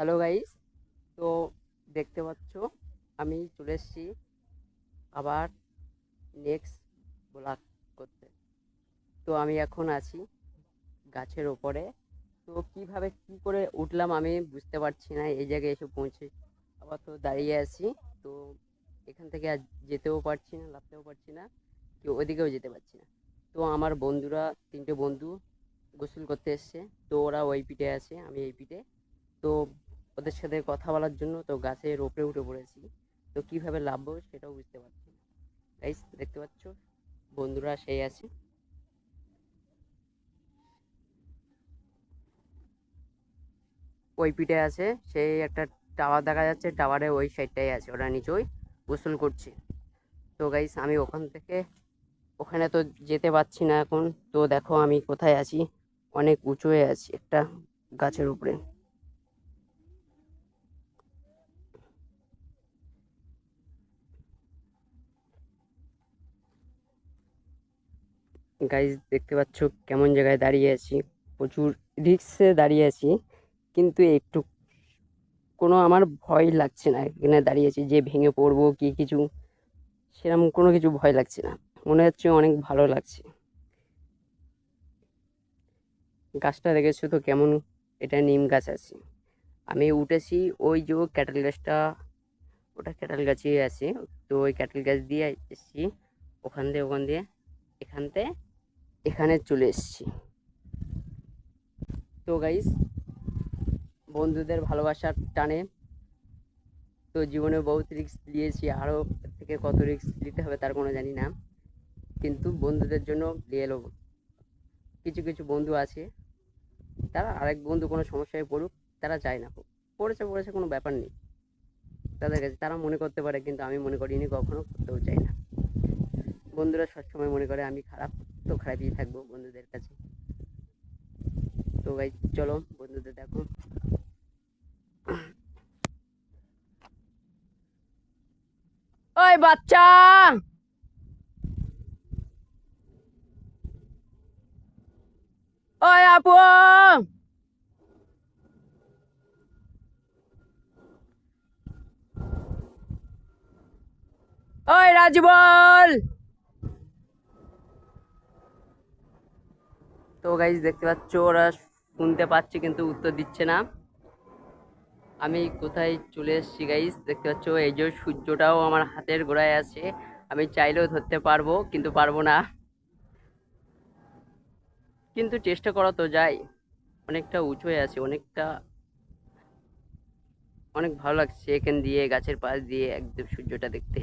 Hello guys. তো দেখতে পাচ্ছ আমি চলে এসেছি আবার নেক্সট ব্লগ করতে। তো আমি এখন আছি গাছের ওপরে। তো কিভাবে কি করে উঠলাম আমি বুঝতে পারছি না, এই জায়গায় এসে পৌঁছে আবার তো দাঁড়িয়ে আছি। তো এখান থেকে আর যেতেও পারছি না, লাফতেও পারছি না, কেউ ওদিকেও যেতে পারছি না। তো আমার বন্ধুরা, তিনটে বন্ধু গোসল করতে এসছে। তো ওরা ওই পিঠে আছে, আমি এই পিঠে। তো ওদের সাথে কথা বলার জন্য তো গাছের ওপরে উঠে পড়েছি। তো কিভাবে লাভবো সেটাও বুঝতে পারছি না। গাইস দেখতে পাচ্ছ বন্ধুরা সেই আছে, ওই পিঠে আছে। সেই একটা টাওয়ার দেখা যাচ্ছে, টাওয়ারের ওই সাইডটাই আছে, ওরা নিচেই গোসল করছে। তো গাইস আমি ওখান থেকে ওখানে তো যেতে পারছি না এখন। তো দেখো আমি কোথায় আছি, অনেক উঁচু হয়ে আছি একটা গাছের উপরে। গাইস দেখতে পাচ্ছ কেমন জায়গায় দাঁড়িয়ে আছি, প্রচুর রিক্সে দাঁড়িয়ে আছি। কিন্তু একটু কোনো আমার ভয় লাগছে না, এখানে দাঁড়িয়েছি যে ভেঙে পড়বো কি কিছু, সেরকম কোনো কিছু ভয় লাগছে না, মনে হচ্ছে অনেক ভালো লাগছে। গাছটা দেখেছো তো কেমন, এটা নিম গাছ আছে। আমি উঠেছি ওই যে ক্যাটেল গাছটা, ওটা ক্যাটেল গাছই আছে। তো ওই ক্যাটেল গাছ দিয়ে এসছি, ওখান দিয়ে এখান থেকে এখানে চলে এসছি। তো গাইস বন্ধুদের ভালোবাসার টানে তো জীবনে বহুত রিস্ক দিয়েছি, আরও থেকে কত রিস্ক দিতে হবে তার কোনো জানি না, কিন্তু বন্ধুদের জন্য নিয়ে এলো। কিছু কিছু বন্ধু আছে, তারা আরেক বন্ধু কোনো সমস্যায় পড়ুক, তারা চায় না, পড়েছে পড়েছে কোনো ব্যাপার নেই তাদের কাছে, তারা মনে করতে পারে, কিন্তু আমি মনে করিনি, কখনো করতেও চাই না। বন্ধুরা সবসময় মনে করে আমি খারাপ, তো খারাপই থাকবো বন্ধুদের কাছে। তো ভাই চলো বন্ধুদের দেখো। ওই বাচ্চা, ওই আপু, ওই রাজু বল। তো গাইজ দেখতে পাচ্ছ ওরা শুনতে পাচ্ছে কিন্তু উত্তর দিচ্ছে না। আমি কোথায় চলে এসেছি গাইজ দেখতে পাচ্ছ, এই যে সূর্যটাও আমার হাতের গোড়ায় আছে। আমি চাইলেও ধরতে পারবো কিন্তু পারবো না, কিন্তু চেষ্টা করা তো যায়। অনেকটা উঁচু হয়ে আছে, অনেকটা, অনেক ভালো লাগছে এখান দিয়ে গাছের পাশ দিয়ে একদম সূর্যটা দেখতে।